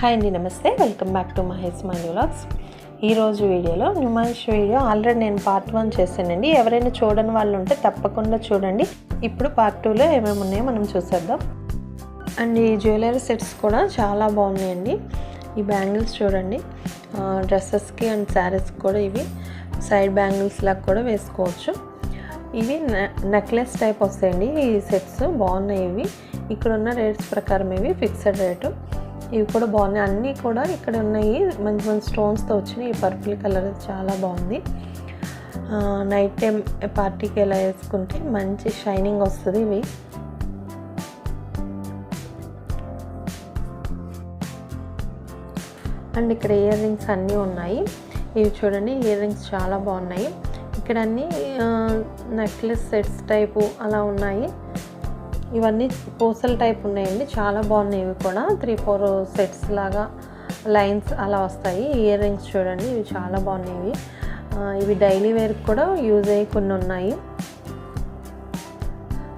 Hi అండి, నమస్తే. Welcome back to Mahesh mind vlogs. ఈరోజు వీడియోలో న్యూమాన్స్ వీడియో ఆల్రెడీ నేను పార్ట్ 1 చేశానండి. ఎవరైనా చూడని వాళ్ళు ఉంటే తప్పకుండా చూడండి. ఇప్పుడు పార్ట్ 2లో ఏమేమి ఉన్నాయో మనం చూసేద్దాం. అండ్ ఈ జ్యువెలరీ సెట్స్ కూడా చాలా బాగున్నాయండి. ఈ బ్యాంగిల్స్ చూడండి, డ్రెస్సెస్కి అండ్ శారీస్కి కూడా ఇవి సైడ్ బ్యాంగిల్స్ లాగా కూడా వేసుకోవచ్చు. ఇవి నెక్లెస్ టైప్ వస్తాయండి. ఈ సెట్స్ బాగున్నాయి. ఇవి ఇక్కడ ఉన్న రేట్స్ ప్రకారం ఇవి ఫిక్స్డ్ రేటు. ఇవి కూడా బాగున్నాయి. అన్నీ కూడా ఇక్కడ ఉన్నాయి. మంచి మంచి స్టోన్స్తో వచ్చినాయి. ఈ పర్పుల్ కలర్ చాలా బాగుంది. నైట్ టైం పార్టీకి ఎలా వేసుకుంటే మంచి షైనింగ్ వస్తుంది. ఇవి అండ్ ఇక్కడ ఇయర్ రింగ్స్ అన్నీ ఉన్నాయి. ఇవి చూడండి, ఇయర్ రింగ్స్ చాలా బాగున్నాయి. ఇక్కడ అన్నీ నెక్లెస్ సెట్స్ టైపు అలా ఉన్నాయి. ఇవన్నీ పూసల టైప్ ఉన్నాయండి, చాలా బాగున్నాయి. ఇవి కూడా 3-4 సెట్స్ లాగా లైన్స్ అలా వస్తాయి. ఇయర్ రింగ్స్ చూడండి, ఇవి చాలా బాగున్నాయి. ఇవి డైలీ వేర్కి కూడా యూజ్ అయ్యి కొన్ని ఉన్నాయి.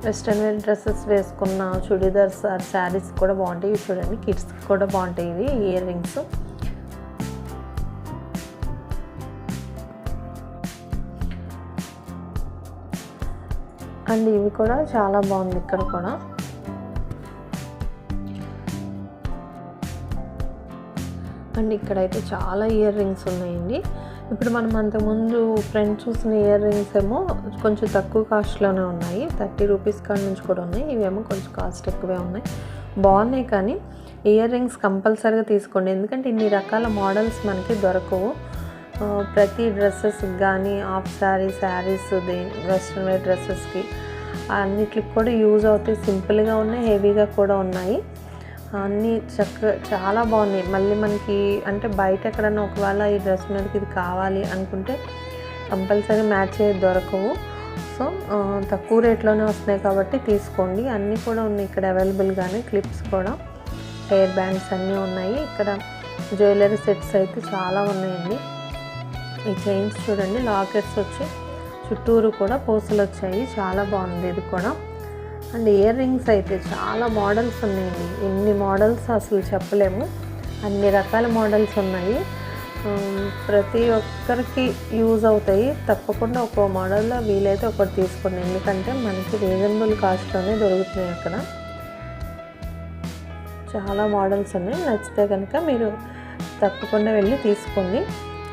వెస్ట్రన్ వేర్ డ్రెస్సెస్ వేసుకున్న చుడీదార్స్ ఆర్ శారీస్ కూడా బాగుంటాయి. ఇవి చూడండి, కిడ్స్కి కూడా బాగుంటాయి ఇవి ఇయర్ రింగ్స్. అండ్ ఇవి కూడా చాలా బాగుంది. ఇక్కడ కూడా అండ్ ఇక్కడైతే చాలా ఇయర్ రింగ్స్ ఉన్నాయండి. ఇప్పుడు మనం అంతకుముందు ఫ్రెండ్ చూసిన ఇయర్ రింగ్స్ ఏమో కొంచెం తక్కువ కాస్ట్లోనే ఉన్నాయి. 30 రూపీస్ కాడ నుంచి కూడా ఉన్నాయి. ఇవేమో కొంచెం కాస్ట్ ఎక్కువే ఉన్నాయి. బాగున్నాయి, కానీ ఇయర్ రింగ్స్ కంపల్సరీగా తీసుకోండి. ఎందుకంటే ఇన్ని రకాల మోడల్స్ మనకి దొరకవు. ప్రతి డ్రెస్సెస్కి కానీ హాఫ్ శారీస్ వెస్ట్రన్ వేర్ డ్రెస్సెస్కి అన్నిటికి కూడా యూజ్ అవుతాయి. సింపుల్గా ఉన్నాయి, హెవీగా కూడా ఉన్నాయి. అన్నీ చాలా బాగున్నాయి. మళ్ళీ మనకి అంటే బయట ఎక్కడన్నా ఒకవేళ ఈ డ్రెస్ మీదకి ఇది కావాలి అనుకుంటే కంపల్సరీ మ్యాచ్ అయ్యేది దొరకవు. సో తక్కువ రేట్లోనే వస్తున్నాయి కాబట్టి తీసుకోండి. అన్నీ కూడా ఉన్నాయి ఇక్కడ అవైలబుల్గానే. క్లిప్స్ కూడా, హెయిర్ బ్యాండ్స్ అన్నీ ఉన్నాయి. ఇక్కడ జ్యువెలరీ సెట్స్ అయితే చాలా ఉన్నాయండి. ఈ చైన్స్ చూడండి, లాకెట్స్ వచ్చి చుట్టూరు కూడా పూసలు వచ్చాయి. చాలా బాగుంది ఇది కూడా. అండ్ ఇయర్ రింగ్స్ అయితే చాలా మోడల్స్ ఉన్నాయండి. ఎన్ని మోడల్స్ అసలు చెప్పలేము. అన్ని రకాల మోడల్స్ ఉన్నాయి. ప్రతి ఒక్కరికి యూజ్ అవుతాయి. తప్పకుండా ఒక్కో మోడల్లో వీలైతే ఒకటి తీసుకోండి. ఎందుకంటే మనకి రీజనబుల్ కాస్ట్లోనే దొరుకుతున్నాయి అక్కడ. చాలా మోడల్స్ ఉన్నాయి. నచ్చితే కనుక మీరు తప్పకుండా వెళ్ళి తీసుకోండి.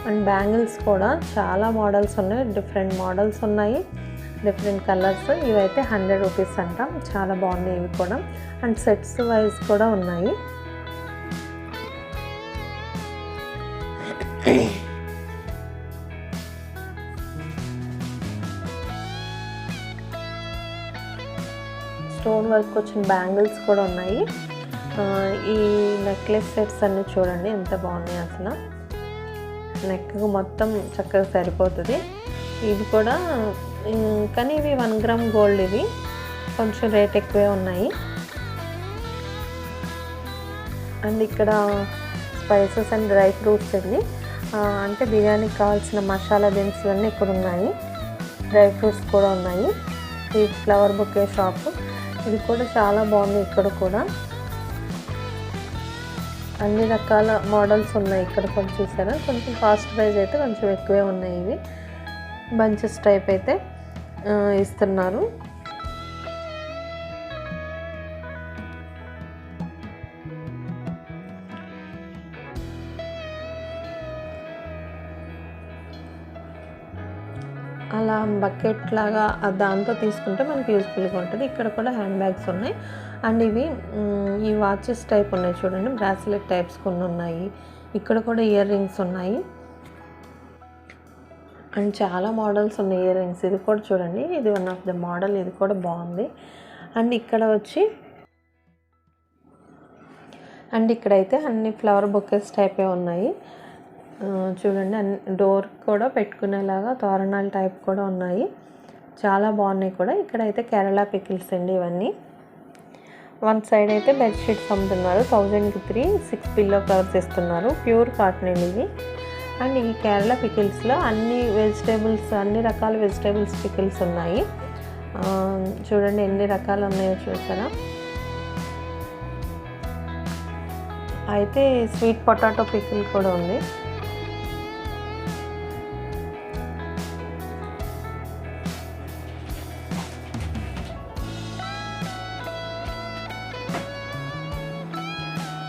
అండ్ బ్యాంగిల్స్ కూడా చాలా మోడల్స్ ఉన్నాయి. డిఫరెంట్ మోడల్స్ ఉన్నాయి, డిఫరెంట్ కలర్స్. ఇవైతే 100 రూపీస్ అంట. చాలా బాగున్నాయి ఇవి కూడా. అండ్ సెట్స్ వైజ్ కూడా ఉన్నాయి. స్టోన్ వర్క్ వచ్చిన బ్యాంగిల్స్ కూడా ఉన్నాయి. ఈ నెక్లెస్ సెట్స్ అన్నీ చూడండి ఎంత బాగున్నాయి. అసలు నెక్కు మొత్తం చక్కగా సరిపోతుంది. ఇవి కూడా కానీ ఇవి 1 గ్రామ్ గోల్డ్. ఇవి కొంచెం రేట్ ఎక్కువే ఉన్నాయి. అండ్ ఇక్కడ స్పైసెస్ అండ్ డ్రై ఫ్రూట్స్ అండి. అంటే బిర్యానీకి కావాల్సిన మసాలా దినుసులు అన్నీ ఇక్కడ ఉన్నాయి. డ్రై ఫ్రూట్స్ కూడా ఉన్నాయి. ఈ ఫ్లవర్ బొకే షాప్ ఇది కూడా చాలా బాగుంది. ఇక్కడ కూడా అన్ని రకాల మోడల్స్ ఉన్నాయి. ఇక్కడ కూడా చూసారా, కొంచెం కాస్ట్ ప్రైస్ అయితే కొంచెం ఎక్కువే ఉన్నాయి. ఇవి బంచెస్ టైప్ అయితే ఇస్తున్నారు. అలా బకెట్ లాగా దాంతో తీసుకుంటే మనకి యూస్ఫుల్గా ఉంటుంది. ఇక్కడ కూడా హ్యాండ్ బ్యాగ్స్ ఉన్నాయి. అండ్ ఇవి ఈ వాచెస్ టైప్ ఉన్నాయి చూడండి, బ్రాస్లెట్ టైప్స్ కొన్ని ఉన్నాయి. ఇక్కడ కూడా ఇయర్ రింగ్స్ ఉన్నాయి. అండ్ చాలా మోడల్స్ ఉన్నాయి ఇయర్ రింగ్స్. ఇది కూడా చూడండి, ఇది వన్ ఆఫ్ ద మోడల్. ఇది కూడా బాగుంది. అండ్ ఇక్కడ వచ్చి ఇక్కడైతే అన్ని ఫ్లవర్ బొకేస్ టైపే ఉన్నాయి. చూడండి, డోర్ కూడా పెట్టుకునేలాగా తోరణాల టైప్ కూడా ఉన్నాయి. చాలా బాగున్నాయి కూడా. ఇక్కడైతే కేరళ పికిల్స్ అండి ఇవన్నీ. వన్ సైడ్ అయితే బెడ్షీట్స్ అమ్ముతున్నారు. 1000కి 3 6 పిల్లో కవర్స్ ఇస్తున్నారు. ప్యూర్ కాటన్ అండి ఇవి. అండ్ ఈ కేరళ పికిల్స్లో అన్ని రకాల వెజిటేబుల్స్ పికిల్స్ ఉన్నాయి. చూడండి ఎన్ని రకాలు ఉన్నాయో చూసారా. అయితే స్వీట్ పొటాటో పికిల్ కూడా ఉంది.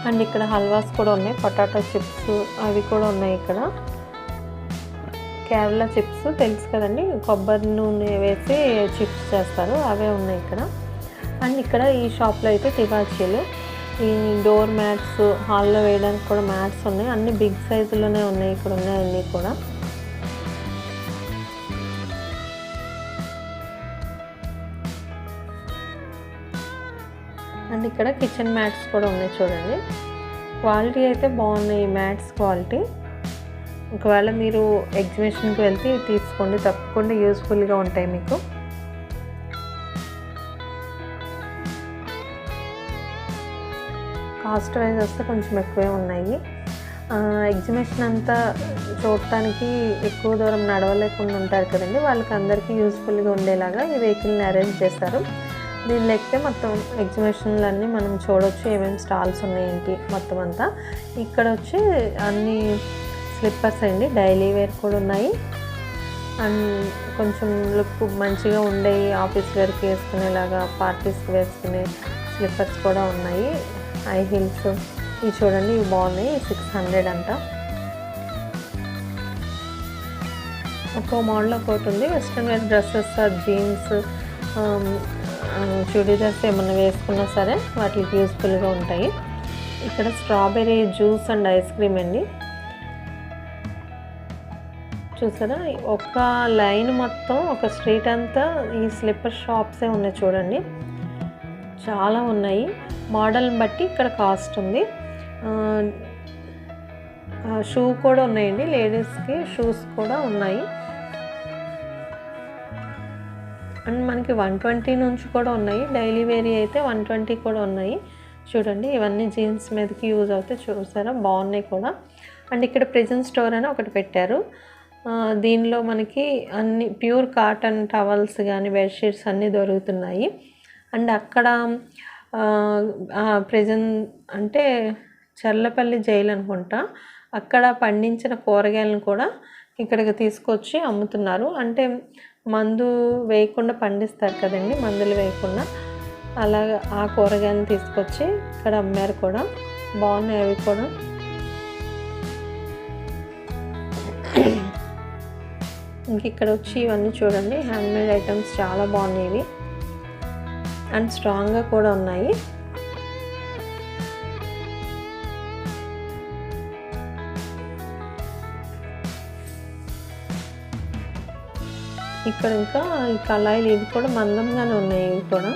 అండ్ ఇక్కడ హల్వాస్ కూడా ఉన్నాయి, పొటాటో చిప్స్ అవి కూడా ఉన్నాయి. ఇక్కడ కేరళ చిప్స్ తెలుసు కదండి, కొబ్బరి నూనె వేసి చిప్స్ చేస్తారు, అవే ఉన్నాయి ఇక్కడ. అండ్ ఇక్కడ ఈ షాప్లో అయితే తివాచీలు, ఈ డోర్ మ్యాట్స్, హాల్లో వేయడానికి కూడా మ్యాట్స్ ఉన్నాయి. అన్ని బిగ్ సైజులోనే ఉన్నాయి ఇక్కడ ఉన్నాయి అన్నీ కూడా. అండ్ ఇక్కడ కిచెన్ మ్యాట్స్ కూడా ఉన్నాయి చూడండి. క్వాలిటీ అయితే బాగున్నాయి ఈ మ్యాట్స్ క్వాలిటీ. ఒకవేళ మీరు ఎగ్జిబిషన్కి వెళ్తే తీసుకోండి, తప్పకుండా యూస్ఫుల్గా ఉంటాయి మీకు. కాస్ట్ వైజ్ వస్తే కొంచెం ఎక్కువే ఉన్నాయి. ఎగ్జిబిషన్ అంతా చూడటానికి ఎక్కువ దూరం నడవలేకుండా ఉంటారు కదండి, వాళ్ళకి అందరికీ యూస్ఫుల్గా ఉండేలాగా ఈ వెహికల్ని అరేంజ్ చేస్తారు. దీనిలో ఎక్కితే మొత్తం ఎగ్జిబిషన్లన్నీ మనం చూడవచ్చు, ఏమేమి స్టాల్స్ ఉన్నాయేంటి మొత్తం అంతా. ఇక్కడ వచ్చి అన్ని స్లిప్పర్స్ అండి, డైలీ వేర్ కూడా ఉన్నాయి. అండ్ కొంచెం లుక్ మంచిగా ఉండే ఆఫీస్ వేర్కి వేసుకునేలాగా, పార్టీస్కి వేసుకునే స్లిప్పర్స్ కూడా ఉన్నాయి. హై హీల్స్ ఇవి చూడండి, ఇవి బాగున్నాయి. 600 అంట. ఒక్కో మోడల్ ఒకటి ఉంది. Western wear dresses, jeans, churidars ఏమన్నా వేసుకున్నా సరే వాటికి యూస్ఫుల్గా ఉంటాయి. ఇక్కడ strawberry juice and ice cream అండి, చూసారా? ఒక లైన్ మొత్తం ఒక స్ట్రీట్ అంతా ఈ స్లిప్పర్ షాప్సే ఉన్నాయి చూడండి, చాలా ఉన్నాయి. మోడల్ని బట్టి ఇక్కడ కాస్ట్ ఉంది. షూ కూడా ఉన్నాయండి, లేడీస్కి షూస్ కూడా ఉన్నాయి. అండ్ మనకి 120 నుంచి కూడా ఉన్నాయి. డైలీ వేరీ అయితే 120 కూడా ఉన్నాయి చూడండి. ఇవన్నీ జీన్స్ మీదకి యూజ్ అవుతాయి, చూసారా? బాగున్నాయి కూడా. అండ్ ఇక్కడ ప్రెజెంట్ స్టోర్ అని ఒకటి పెట్టారు. దీనిలో మనకి అన్ని ప్యూర్ కాటన్ టవల్స్ కానీ బెడ్షీట్స్ అన్నీ దొరుకుతున్నాయి. అండ్ అక్కడ ప్రెజెంట్ అంటే చర్లపల్లి జైలు అనుకుంటా, అక్కడ పండించిన కూరగాయలను కూడా ఇక్కడికి తీసుకొచ్చి అమ్ముతున్నారు. అంటే మందు వేయకుండా పండిస్తారు కదండి, మందులు వేయకుండా, అలాగా ఆ కూరగాయలను తీసుకొచ్చి ఇక్కడ అమ్మారు కూడా. బాగున్నాయి అవి కూడా. ఇంక ఇక్కడ వచ్చి ఇవన్నీ చూడండి, హ్యాండ్మేడ్ ఐటమ్స్ చాలా బాగున్నాయి ఇవి. అండ్ స్ట్రాంగ్గా కూడా ఉన్నాయి. ఇక్కడ ఇంకా ఈ కళాయిలు ఇవి కూడా మందంగానే ఉన్నాయి. ఇవి కూడా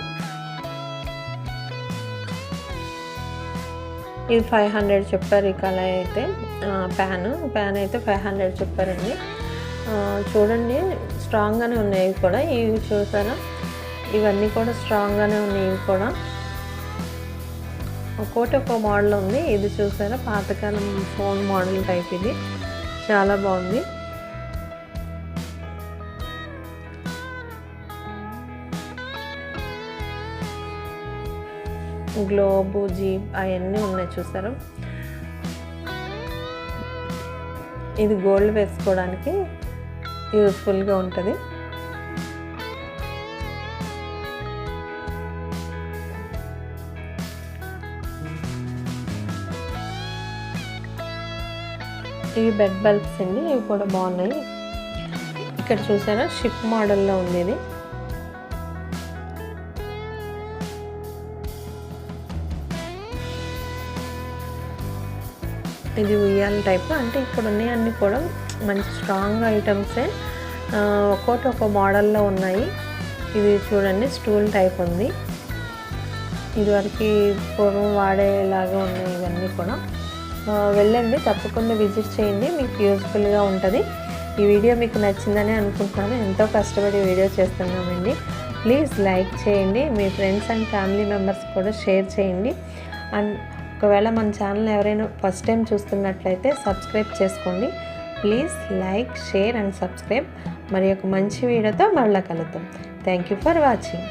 ఇది 500 చెప్పారు. ఈ కళాయి అయితే ప్యాన్ అయితే 500 చెప్పారండి. చూడండి స్ట్రాంగ్గానే ఉన్నాయి ఇవి కూడా. ఇవి చూసారా, ఇవన్నీ కూడా స్ట్రాంగ్గానే ఉన్నాయి. ఇవి కూడా ఒక్కోటి ఒక్కో మోడల్ ఉంది. ఇది చూసారా, పాతకాలం ఫోన్ మోడల్ టైప్, ఇది చాలా బాగుంది. గ్లోబు, జీప్ అవన్నీ ఉన్నాయి చూసారు. ఇది గోల్డ్ వేసుకోవడానికి యూస్ఫుల్గా ఉంటుంది. ఇవి బెడ్ బల్బ్స్ అండి, ఇవి కూడా బాగున్నాయి. ఇక్కడ చూసారా, షిప్ మోడల్లో ఉంది ఇది. ఇది ఉయ్యాల టైప్. అంటే ఇక్కడ ఉన్నాయి అన్నీ కూడా మంచి స్ట్రాంగ్ ఐటమ్సే, ఒక్కోటి ఒక్కో మోడల్లో ఉన్నాయి. ఇది చూడండి, స్టూల్ టైప్ ఉంది. ఇదివరకు పూర్వం వాడేలాగా ఉన్నాయి ఇవన్నీ కూడా. వెళ్ళండి, తప్పకుండా విజిట్ చేయండి, మీకు యూస్ఫుల్గా ఉంటుంది. ఈ వీడియో మీకు నచ్చిందని అనుకుంటున్నాను. ఎంతో కష్టపడి వీడియో చేస్తున్నామండి. ప్లీజ్ లైక్ చేయండి, మీ ఫ్రెండ్స్ అండ్ ఫ్యామిలీ మెంబర్స్ కూడా షేర్ చేయండి. అండ్ ఒకవేళ మన ఛానల్ ఎవరైనా ఫస్ట్ టైం చూస్తున్నట్లయితే సబ్స్క్రైబ్ చేసుకోండి. Please like, share and subscribe. మరి ఒక మంచి వీడియోతో మళ్ళీ కలుద్దాం. Thank you for watching.